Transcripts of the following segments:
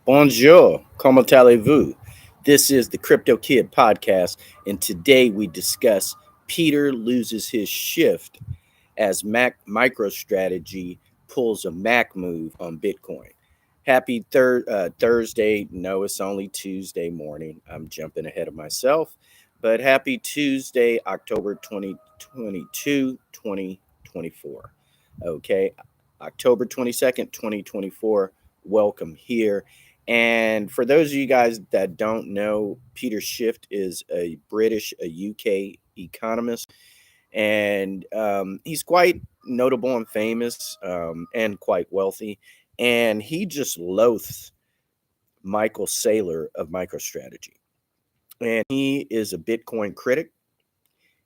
Bonjour, comment allez-vous? This is the Crypto Kid podcast, and today we discuss Peter loses his shift as Mack MicroStrategy pulls a Mack move on Bitcoin. Happy Thursday. No, it's only Tuesday morning. I'm jumping ahead of myself, but happy Tuesday, October 2022, 2024. Okay, October 22nd, 2024. Welcome here. And for those of you guys that don't know, Peter Schiff is a UK economist, and he's quite notable and famous and quite wealthy. And he just loathes Michael Saylor of MicroStrategy. And he is a Bitcoin critic,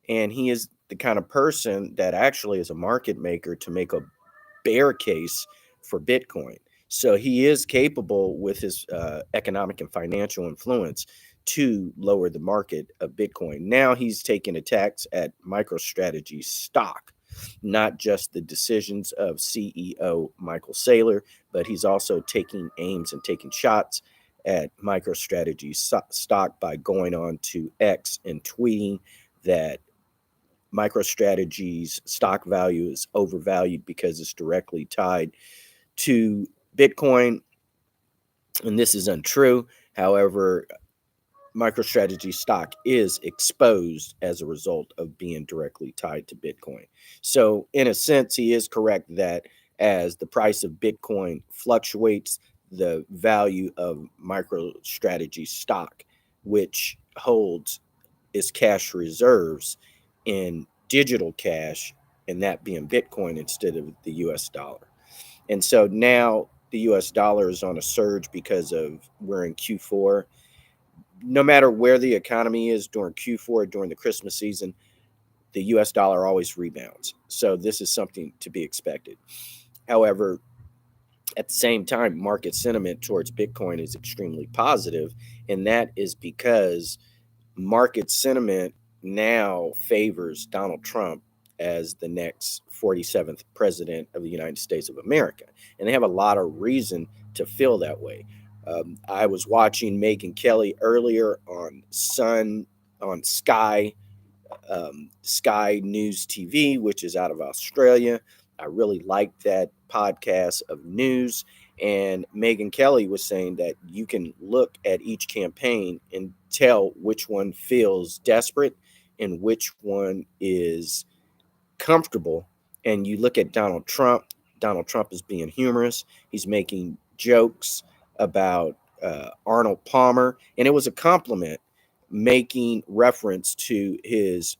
and he is the kind of person that actually is a market maker to make a bear case for Bitcoin. So he is capable with his economic and financial influence to lower the market of Bitcoin. Now he's taking attacks at MicroStrategy stock, not just the decisions of CEO Michael Saylor, but he's also taking aims and taking shots at MicroStrategy stock by going on to X and tweeting that MicroStrategy's stock value is overvalued because it's directly tied to Bitcoin. And this is untrue. However, MicroStrategy stock is exposed as a result of being directly tied to Bitcoin. So, in a sense, he is correct that as the price of Bitcoin fluctuates, the value of MicroStrategy stock, which holds its cash reserves in digital cash, and that being Bitcoin instead of the US dollar. And so now the US dollar is on a surge because of we're in Q4. No matter where the economy is during Q4, during the Christmas season, the US dollar always rebounds. So this is something to be expected. However, at the same time, market sentiment towards Bitcoin is extremely positive, and that is because market sentiment now favors Donald Trump as the next 47th president of the United States of America. And they have a lot of reason to feel that way. I was watching Megyn Kelly earlier on Sky News TV, which is out of Australia. I really liked that podcast of news. And Megyn Kelly was saying that you can look at each campaign and tell which one feels desperate and which one is comfortable. And you look at Donald Trump. Donald Trump is being humorous. He's making jokes about Arnold Palmer. And it was a compliment, making reference to his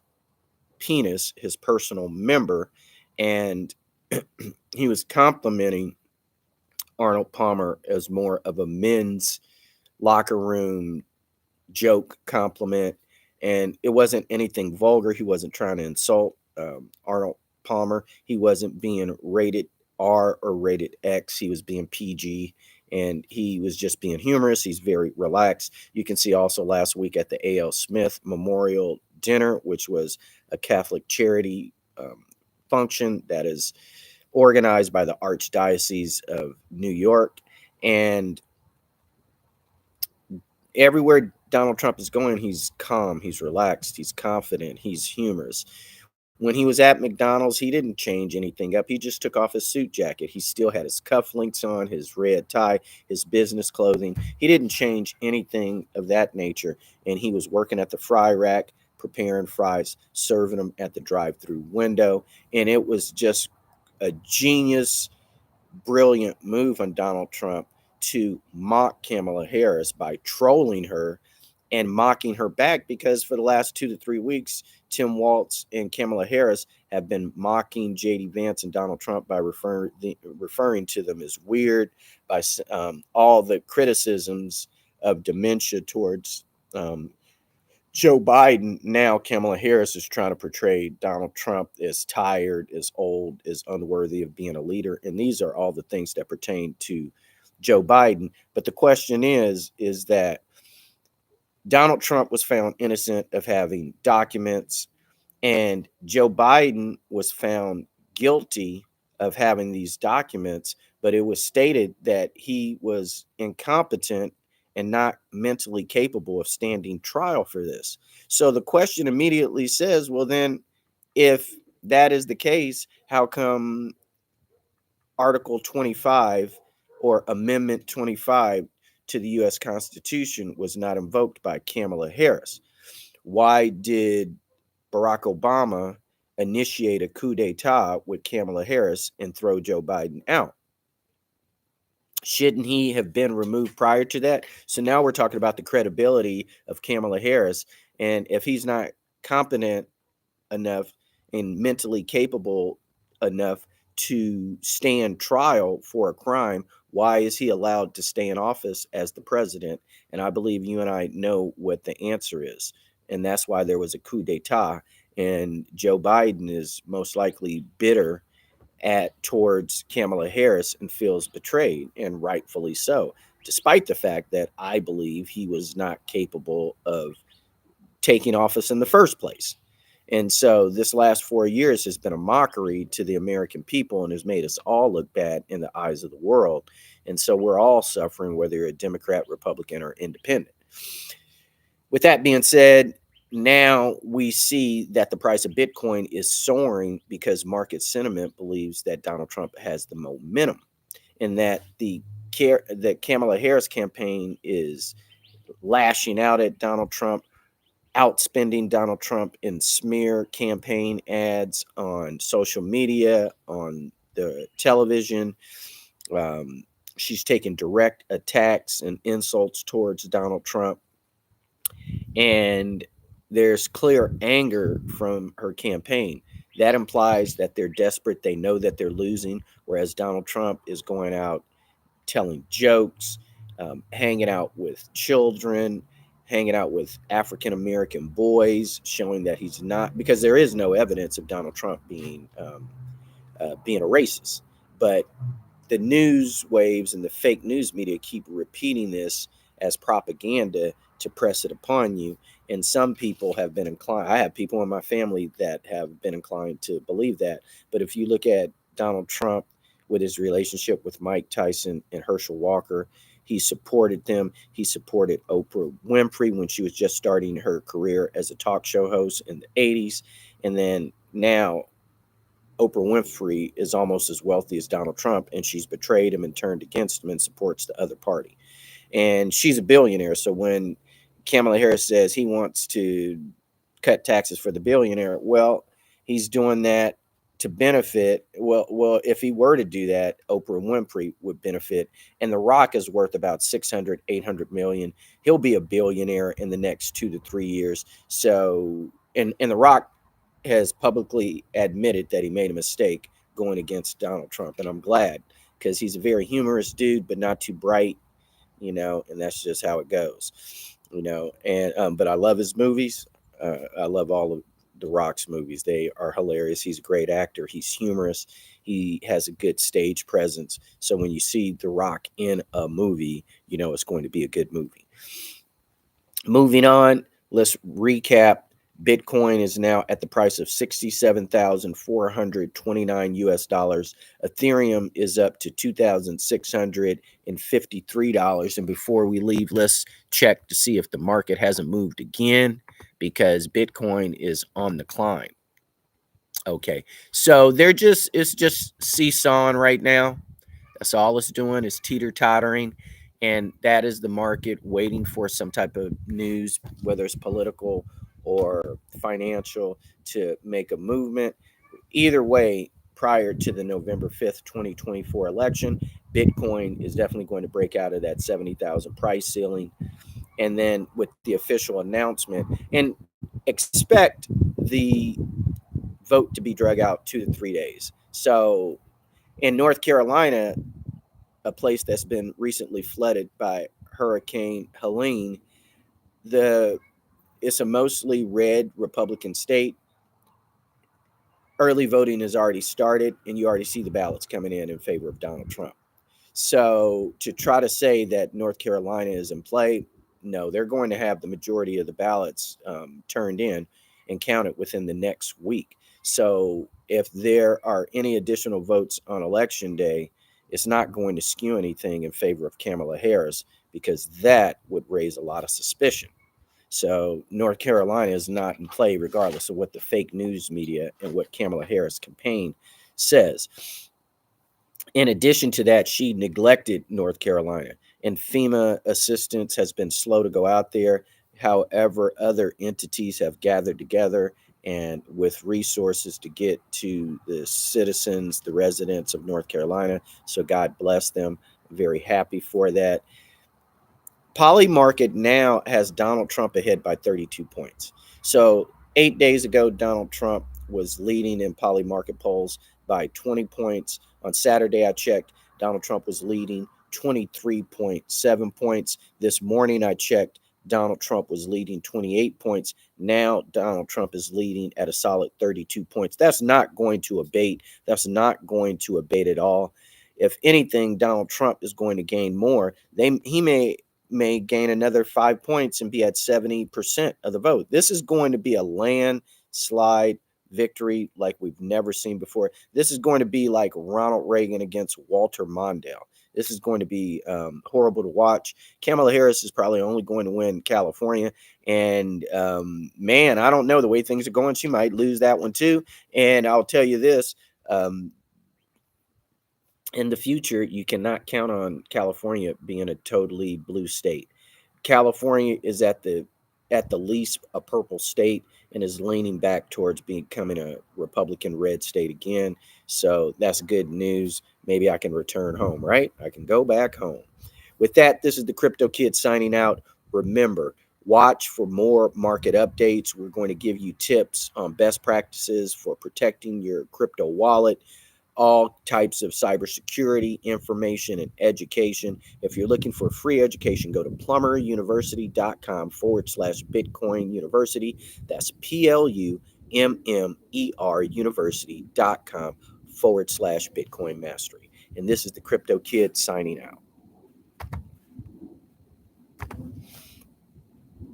penis, his personal member. And he was complimenting Arnold Palmer as more of a men's locker room joke compliment. And it wasn't anything vulgar. He wasn't trying to insult Arnold Palmer. He wasn't being rated R or rated X. He was being PG, and he was just being humorous. He's very relaxed. You can see also last week at the A.L. Smith Memorial Dinner, which was a Catholic charity function that is organized by the Archdiocese of New York. And everywhere Donald Trump is going, he's calm, he's relaxed, he's confident, he's humorous. When he was at McDonald's, he didn't change anything up. He just took off his suit jacket. He still had his cufflinks on, his red tie, his business clothing. He didn't change anything of that nature. And he was working at the fry rack, preparing fries, serving them at the drive-through window. And it was just a genius, brilliant move on Donald Trump to mock Kamala Harris by trolling her and mocking her back, because for the last 2 to 3 weeks, Tim Walz and Kamala Harris have been mocking J.D. Vance and Donald Trump by referring to them as weird, by all the criticisms of dementia towards Joe Biden. Now Kamala Harris is trying to portray Donald Trump as tired, as old, as unworthy of being a leader. And these are all the things that pertain to Joe Biden. But the question is that Donald Trump was found innocent of having documents, and Joe Biden was found guilty of having these documents, but it was stated that he was incompetent and not mentally capable of standing trial for this. So the question immediately says, well, then, if that is the case, how come Article 25 or Amendment 25 to the U.S. Constitution was not invoked by Kamala Harris? Why did Barack Obama initiate a coup d'etat with Kamala Harris and throw Joe Biden out? Shouldn't he have been removed prior to that? So now we're talking about the credibility of Kamala Harris. And if he's not competent enough and mentally capable enough to stand trial for a crime, why is he allowed to stay in office as the president? And I believe you and I know what the answer is. And that's why there was a coup d'etat. And Joe Biden is most likely bitter at towards Kamala Harris and feels betrayed, and rightfully so, despite the fact that I believe he was not capable of taking office in the first place. And so this last 4 years has been a mockery to the American people and has made us all look bad in the eyes of the world. And so we're all suffering, whether you're a Democrat, Republican, or independent. With that being said, now we see that the price of Bitcoin is soaring because market sentiment believes that Donald Trump has the momentum, and that the Kamala Harris campaign is lashing out at Donald Trump, outspending Donald Trump in smear campaign ads on social media, on the television. She's taking direct attacks and insults towards Donald Trump. And there's clear anger from her campaign. That implies that they're desperate. They know that they're losing, whereas Donald Trump is going out telling jokes, hanging out with children, hanging out with African American boys, showing that he's not, because there is no evidence of Donald Trump being a racist. But the news waves and the fake news media keep repeating this as propaganda to press it upon you. And some people have been inclined, I have people in my family that have been inclined to believe that. But if you look at Donald Trump with his relationship with Mike Tyson and Herschel Walker, he supported them. He supported Oprah Winfrey when she was just starting her career as a talk show host in the 80s. And then now Oprah Winfrey is almost as wealthy as Donald Trump, and she's betrayed him and turned against him and supports the other party. And she's a billionaire. So when Kamala Harris says he wants to cut taxes for the billionaire, well, he's doing that to benefit. Well, if he were to do that, Oprah Winfrey would benefit. And The Rock is worth about 600, 800 million. He'll be a billionaire in the next 2 to 3 years. So, and The Rock has publicly admitted that he made a mistake going against Donald Trump. And I'm glad, because he's a very humorous dude, but not too bright, and that's just how it goes, and but I love his movies. I love all of The Rock's movies. They are hilarious. He's a great actor. He's humorous. He has a good stage presence. So when you see The Rock in a movie, it's going to be a good movie. Moving on, let's recap. Bitcoin is now at the price of 67,429 US dollars. Ethereum is up to $2,653. And before we leave, let's check to see if the market hasn't moved again, because Bitcoin is on the climb. Okay, so it's just seesawing right now. That's all it's doing, is teeter-tottering. And that is the market waiting for some type of news, whether it's political or financial, to make a movement. Either way, prior to the November 5th, 2024 election, Bitcoin is definitely going to break out of that 70,000 price ceiling. And then with the official announcement, and expect the vote to be drug out 2 to 3 days. So in North Carolina, a place that's been recently flooded by Hurricane Helene, it's a mostly red Republican state. Early voting has already started, and you already see the ballots coming in favor of Donald Trump. So to try to say that North Carolina is in play, no, they're going to have the majority of the ballots turned in and counted within the next week. So if there are any additional votes on election day, it's not going to skew anything in favor of Kamala Harris, because that would raise a lot of suspicion. So North Carolina is not in play, regardless of what the fake news media and what Kamala Harris campaign says. In addition to that, she neglected North Carolina, and FEMA assistance has been slow to go out there. However, other entities have gathered together and with resources to get to the citizens, the residents of North Carolina. So God bless them. I'm very happy for that. Poly Market now has Donald Trump ahead by 32 points. So 8 days ago, Donald Trump was leading in Poly Market polls by 20 points. On Saturday, I checked, Donald Trump was leading 23.7 points. This morning, I checked, Donald Trump was leading 28 points. Now, Donald Trump is leading at a solid 32 points. That's not going to abate. That's not going to abate at all. If anything, Donald Trump is going to gain more. He may gain another 5 points and be at 70% of the vote. This is going to be a landslide victory like we've never seen before. This is going to be like Ronald Reagan against Walter Mondale. This is going to be horrible to watch. Kamala Harris is probably only going to win California. And man, I don't know the way things are going. She might lose that one too. And I'll tell you this. In the future, you cannot count on California being a totally blue state. California is at the least a purple state and is leaning back towards becoming a Republican red state again. So that's good news. Maybe I can return home, right? I can go back home. With that, this is the Crypto Kid signing out. Remember, watch for more market updates. We're going to give you tips on best practices for protecting your crypto wallet, all types of cybersecurity information and education. If you're looking for free education, go to plummeruniversity.com/Bitcoin University. That's PLUMMER University.com/Bitcoin Mastery. And this is the Crypto Kid signing out.